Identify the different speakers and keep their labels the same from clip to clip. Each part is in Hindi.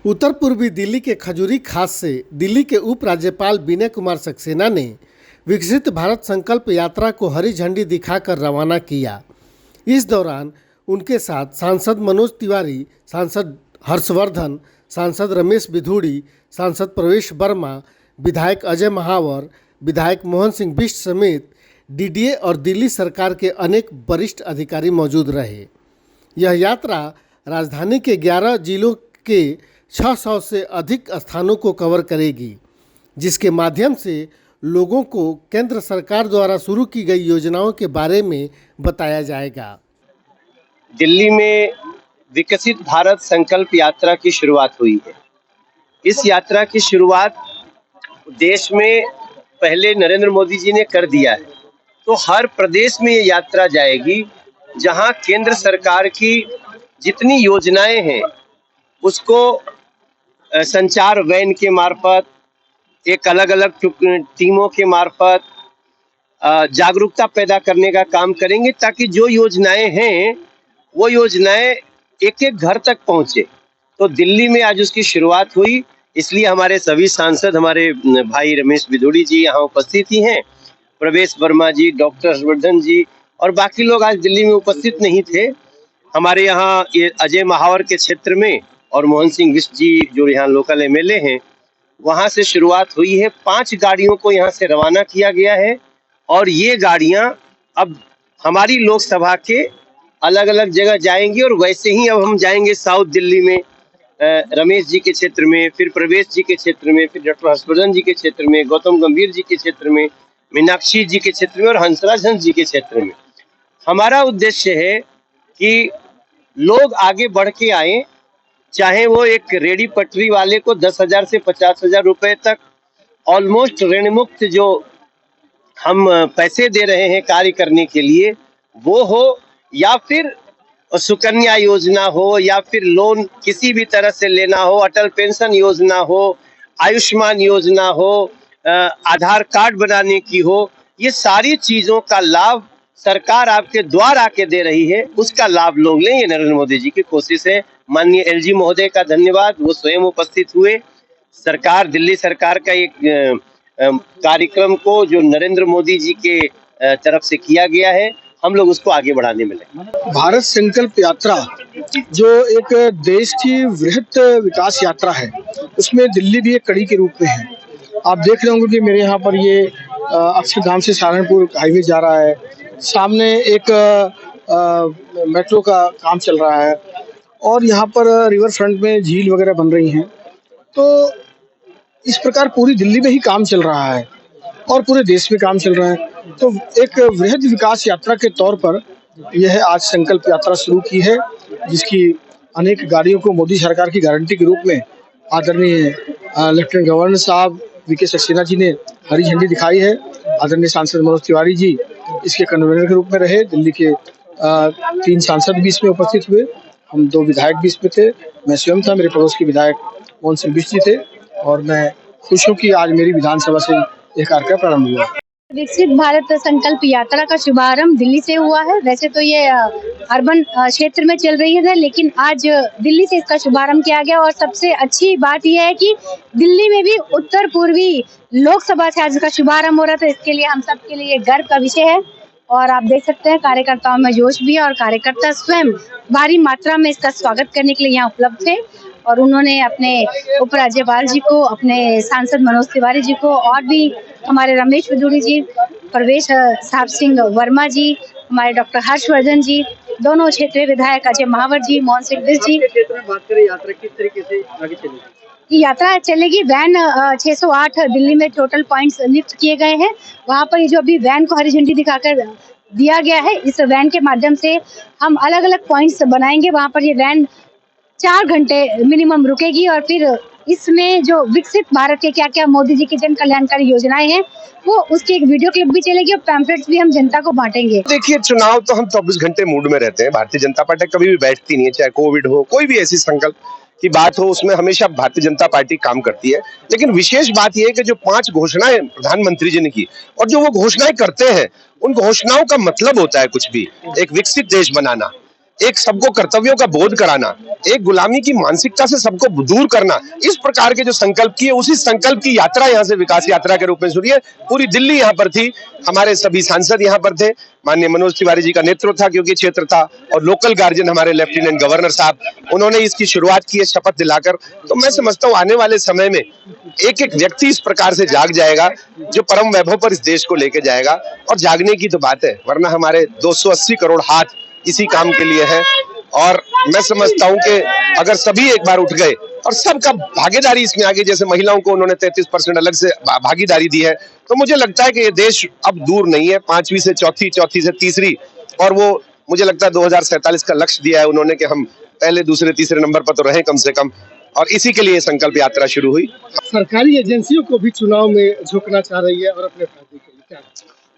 Speaker 1: उत्तर पूर्वी दिल्ली के खजूरी खास से दिल्ली के उपराज्यपाल विनय कुमार सक्सेना ने विकसित भारत संकल्प यात्रा को हरी झंडी दिखाकर रवाना किया। इस दौरान उनके साथ सांसद मनोज तिवारी, सांसद हर्षवर्धन, सांसद रमेश बिधूड़ी, सांसद प्रवेश वर्मा, विधायक अजय महावर, विधायक मोहन सिंह बिष्ट समेत डीडीए और दिल्ली सरकार के अनेक वरिष्ठ अधिकारी मौजूद रहे। यह यात्रा राजधानी के 11 जिलों के 600 से अधिक स्थानों को कवर करेगी, जिसके माध्यम से लोगों को केंद्र सरकार द्वारा शुरू की गई योजनाओं के बारे में बताया जाएगा।
Speaker 2: दिल्ली में विकसित भारत संकल्प यात्रा की शुरुआत हुई है। इस यात्रा की शुरुआत देश में पहले नरेंद्र मोदी जी ने कर दिया है, तो हर प्रदेश में ये यात्रा जाएगी जहां केंद्र सरकार की जितनी योजनाएं हैं उसको संचार वैन के मार्फत, एक अलग अलग टीमों के मार्फत जागरूकता पैदा करने का काम करेंगे, ताकि जो योजनाएं हैं वो योजनाएं एक एक घर तक पहुंचे। तो दिल्ली में आज उसकी शुरुआत हुई, इसलिए हमारे सभी सांसद, हमारे भाई रमेश बिधूड़ी जी यहाँ उपस्थित ही हैं, प्रवेश वर्मा जी, डॉक्टर हर्षवर्धन जी और बाकी लोग आज दिल्ली में उपस्थित नहीं थे। हमारे यहाँ ये अजय महावर के क्षेत्र में और मोहन सिंह बिष्ट जी जो यहाँ लोकल एमएलए हैं, वहाँ से शुरुआत हुई है। 5 गाड़ियों को यहाँ से रवाना किया गया है और ये गाड़ियाँ अब हमारी लोकसभा के अलग अलग जगह जाएंगी। और वैसे ही अब हम जाएंगे साउथ दिल्ली में रमेश जी के क्षेत्र में, फिर प्रवेश जी के क्षेत्र में, फिर डॉक्टर हर्षवर्धन जी के क्षेत्र में, गौतम गंभीर जी के क्षेत्र में, मीनाक्षी जी के क्षेत्र में और हंसराज हंस जी के क्षेत्र में। हमारा उद्देश्य है कि लोग आगे बढ़ के आए, चाहे वो एक रेडी पटरी वाले को 10,000 से 50,000 रुपए तक ऑलमोस्ट ऋण मुक्त जो हम पैसे दे रहे हैं कार्य करने के लिए वो हो, या फिर सुकन्या योजना हो, या फिर लोन किसी भी तरह से लेना हो, अटल पेंशन योजना हो, आयुष्मान योजना हो, आधार कार्ड बनाने की हो, ये सारी चीजों का लाभ सरकार आपके द्वार आके दे रही है, उसका लाभ लोग लें। ये नरेंद्र मोदी जी की कोशिश है। माननीय एलजी महोदय का धन्यवाद, वो स्वयं उपस्थित हुए। सरकार, दिल्ली सरकार का एक कार्यक्रम को जो नरेंद्र मोदी जी के तरफ से किया गया है, हम लोग उसको आगे बढ़ाने में लगे।
Speaker 3: भारत संकल्प यात्रा जो एक देश की वृहत विकास यात्रा है, उसमें दिल्ली भी एक कड़ी के रूप में है। आप देख रहे होंगे कि मेरे यहाँ पर ये अक्षरधाम से सहारनपुर हाईवे जा रहा है, सामने एक मेट्रो का काम चल रहा है और यहाँ पर रिवर फ्रंट में झील वगैरह बन रही हैं। तो इस प्रकार पूरी दिल्ली में ही काम चल रहा है और पूरे देश में काम चल रहा है। तो एक वृहद विकास यात्रा के तौर पर यह आज संकल्प यात्रा शुरू की है, जिसकी अनेक गाड़ियों को मोदी सरकार की गारंटी के रूप में आदरणीय लेफ्टिनेंट गवर्नर साहब वीके सक्सेना जी ने हरी झंडी दिखाई है। आदरणीय सांसद मनोज तिवारी जी इसके कन्वीनर के रूप में रहे। दिल्ली के 3 सांसद भी इसमें उपस्थित हुए, हम 2 विधायक भी इसमें थे, मैं स्वयं था, मेरे पड़ोस के विधायक मोहन सिंह बिष्ट जी थे और मैं खुश हूँ कि आज मेरी विधानसभा से यह कार्यक्रम प्रारंभ हुआ।
Speaker 4: विकसित भारत संकल्प यात्रा का शुभारंभ दिल्ली से हुआ है। वैसे तो ये अर्बन क्षेत्र में चल रही है, लेकिन आज दिल्ली से इसका शुभारंभ किया गया और सबसे अच्छी बात यह है कि दिल्ली में भी उत्तर पूर्वी लोकसभा से आज इसका शुभारंभ हो रहा था। इसके लिए हम सबके लिए गर्व का विषय है और आप देख सकते हैं कार्यकर्ताओं में जोश भी है और कार्यकर्ता स्वयं भारी मात्रा में इसका स्वागत करने के लिए यहाँ उपलब्ध थे और उन्होंने अपने उपराज्यपाल जी को, अपने सांसद मनोज तिवारी जी को और भी हमारे रमेश बिधूड़ी जी, प्रवेश साहब सिंह वर्मा जी, हमारे डॉक्टर हर्षवर्धन जी, दोनों क्षेत्रीय विधायक अजय महावर जी, मोहन सिंह बिष्ट जी।
Speaker 3: बात करें यात्रा किस तरीके से आगे चलेगी?
Speaker 4: यात्रा चलेगी, वैन 608 दिल्ली में टोटल पॉइंट्स नियुक्त किए गए हैं। वहाँ पर जो अभी वैन को हरी झंडी दिखाकर दिया गया है, इस वैन के माध्यम से हम अलग अलग पॉइंट्स बनाएंगे। वहाँ पर ये वैन 4 घंटे मिनिमम रुकेगी और फिर इसमें जो विकसित भारत के क्या क्या मोदी जी की जन कल्याणकारी योजनाएं हैं वो उसकी एक वीडियो क्लिप भी चलेगी और पैम्फलेट्स भी हम जनता को बांटेंगे।
Speaker 5: देखिए, चुनाव तो हम 24 घंटे मूड में रहते हैं। भारतीय जनता पार्टी कभी भी बैठती नहीं है, चाहे कोविड हो, कोई भी ऐसी संकल्प की बात हो, उसमें हमेशा भारतीय जनता पार्टी काम करती है। लेकिन विशेष बात यह है कि जो 5 घोषणाएं प्रधानमंत्री जी ने की और जो वो घोषणाएं करते हैं, उन घोषणाओं का मतलब होता है कुछ भी, एक विकसित देश बनाना, एक सबको कर्तव्यों का बोध कराना, एक गुलामी की मानसिकता से सबको दूर करना, इस प्रकार के जो संकल्प किए, उसी संकल्प की यात्रा यहाँ से विकास यात्रा के रूप में शुरू है। पूरी दिल्ली यहाँ पर थी, हमारे सभी सांसद यहाँ पर थे, माननीय मनोज तिवारी जी का नेतृत्व था क्योंकि क्षेत्र था, और लोकल गार्जियन हमारे लेफ्टिनेंट गवर्नर साहब, उन्होंने इसकी शुरुआत की है शपथ दिलाकर। तो मैं समझता हूँ आने वाले समय में एक एक व्यक्ति इस प्रकार से जाग जाएगा जो परम वैभव पर इस देश को लेके जाएगा। और जागने की तो बात है, वरना हमारे 280 करोड़ हाथ इसी काम के लिए है। और मैं समझता हूं कि अगर सभी एक बार उठ गए और सबका भागीदारी इसमें आगे, जैसे महिलाओं को उन्होंने 33% अलग से भागीदारी दी है, तो मुझे लगता है कि ये देश अब दूर नहीं है, 5वीं से चौथी, चौथी से तीसरी, और वो मुझे लगता है 2047 का लक्ष्य दिया है उन्होंने कि हम पहले दूसरे तीसरे नंबर पर तो रहे कम से कम, और इसी के लिए संकल्प यात्रा शुरू हुई।
Speaker 1: सरकारी एजेंसियों को भी चुनाव में झोंकना चाह रही है और अपने फायदे के लिए, क्या?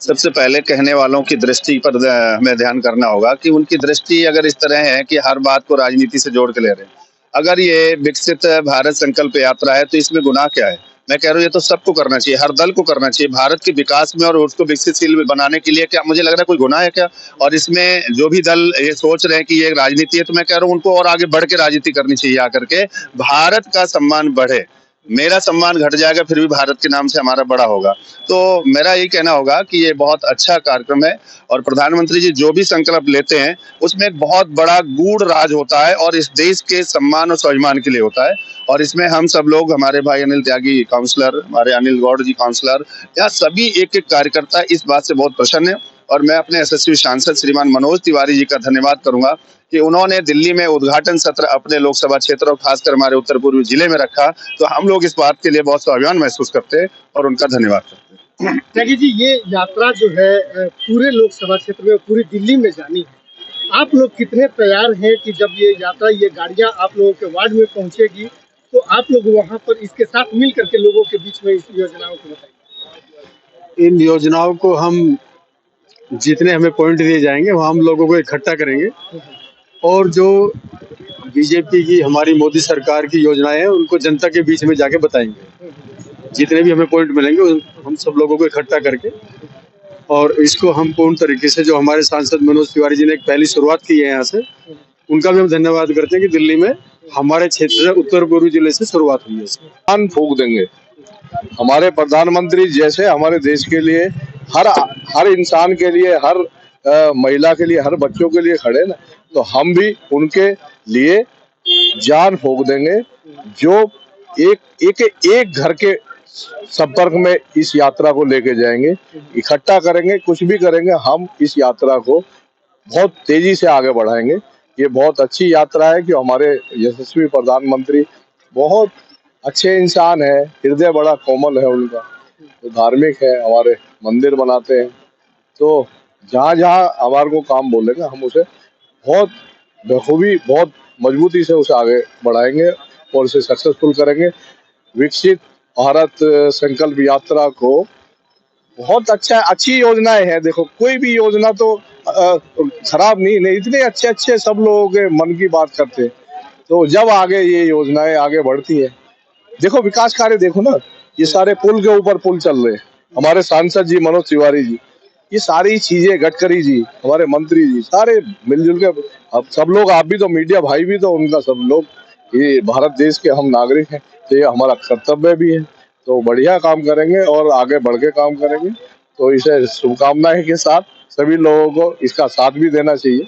Speaker 6: सबसे पहले कहने वालों की दृष्टि पर हमें ध्यान करना होगा कि उनकी दृष्टि अगर इस तरह है कि हर बात को राजनीति से जोड़ के ले रहे हैं। अगर ये विकसित भारत संकल्प यात्रा है तो इसमें गुनाह क्या है? मैं कह रहा हूँ ये तो सबको करना चाहिए, हर दल को करना चाहिए। भारत के विकास में और उसको विकसितशील बनाने के लिए क्या मुझे लग रहा है कोई गुनाह है क्या? और इसमें जो भी दल ये सोच रहे हैं कि ये राजनीति है, तो मैं कह रहा हूँ उनको और आगे बढ़ के राजनीति करनी चाहिए आकर के। भारत का सम्मान बढ़े, मेरा सम्मान घट जाएगा फिर भी भारत के नाम से हमारा बड़ा होगा। तो मेरा यही कहना होगा कि ये बहुत अच्छा कार्यक्रम है, और प्रधानमंत्री जी जो भी संकल्प लेते हैं उसमें एक बहुत बड़ा गूढ़ राज होता है और इस देश के सम्मान और स्वाभिमान के लिए होता है। और इसमें हम सब लोग, हमारे भाई अनिल त्यागी काउंसलर, हमारे अनिल गौड़ जी काउंसलर, या सभी एक एक कार्यकर्ता इस बात से बहुत प्रसन्न है। और मैं अपने यशस्वी सांसद श्रीमान मनोज तिवारी जी का धन्यवाद करूंगा कि उन्होंने दिल्ली में उद्घाटन सत्र अपने लोकसभा क्षेत्र और खासकर हमारे उत्तर पूर्वी जिले में रखा। तो हम लोग इस बात के लिए बहुत स्वाभिमान महसूस करते हैं और उनका धन्यवाद करते हैं।
Speaker 1: त्यागी जी, ये यात्रा जो है पूरे लोकसभा क्षेत्र में, पूरी दिल्ली में जानी है, आप लोग कितने तैयार हैं कि जब ये यात्रा, ये गाड़ियां आप लोगों के वार्ड में पहुंचेगी तो आप लोग वहां पर इसके साथ मिल करके लोगों के बीच में इस योजनाओं को बताएंगे?
Speaker 7: इन योजनाओं को हम जितने हमें पॉइंट दिए जाएंगे वहाँ हम लोगों को इकट्ठा करेंगे, और जो बीजेपी की, हमारी मोदी सरकार की योजनाएं हैं उनको जनता के बीच में जाके बताएंगे। जितने भी हमें पॉइंट मिलेंगे हम सब लोगों को इकट्ठा करके, और इसको हम पूर्ण तरीके से, जो हमारे सांसद मनोज तिवारी जी ने एक पहली शुरुआत की है यहाँ से, उनका भी हम धन्यवाद करते हैं कि दिल्ली में हमारे क्षेत्र से, उत्तर पूर्वी जिले से शुरुआत हुई है।
Speaker 8: कान फूंक देंगे। हमारे प्रधानमंत्री जैसे हमारे देश के लिए, हर इंसान के लिए, हर महिला के लिए, हर बच्चों के लिए खड़े ना, तो हम भी उनके लिए जान फूंक देंगे। जो एक घर के संपर्क में इस यात्रा को लेके जाएंगे, इकट्ठा करेंगे, कुछ भी करेंगे, हम इस यात्रा को बहुत तेजी से आगे बढ़ाएंगे। ये बहुत अच्छी यात्रा है कि हमारे यशस्वी प्रधानमंत्री बहुत अच्छे इंसान है, हृदय बड़ा कोमल है उनका, तो धार्मिक है, हमारे मंदिर बनाते हैं। तो जहाँ जहाँ हमारे को काम बोलेंगे हम उसे बहुत बखूबी, बहुत मजबूती से उसे आगे बढ़ाएंगे और उसे सक्सेसफुल करेंगे। विकसित भारत संकल्प यात्रा को बहुत अच्छी योजनाएं हैं। देखो, कोई भी योजना तो खराब नहीं, इतने अच्छे सब लोगों के मन की बात करते हैं। तो जब आगे ये योजनाएं आगे बढ़ती है, देखो विकास कार्य देखो ना, ये सारे पुल के ऊपर पुल चल रहे हैं, हमारे सांसद जी मनोज तिवारी जी, ये सारी चीजें, गडकरी जी, हमारे मंत्री जी, सारे मिलजुल के, अब सब लोग, आप भी तो मीडिया भाई भी तो, उनका सब लोग, ये भारत देश के हम नागरिक हैं, तो ये हमारा कर्तव्य भी है। तो बढ़िया काम करेंगे और आगे बढ़ के काम करेंगे। तो इसे शुभकामनाएं के साथ सभी लोगों को इसका साथ भी देना चाहिए।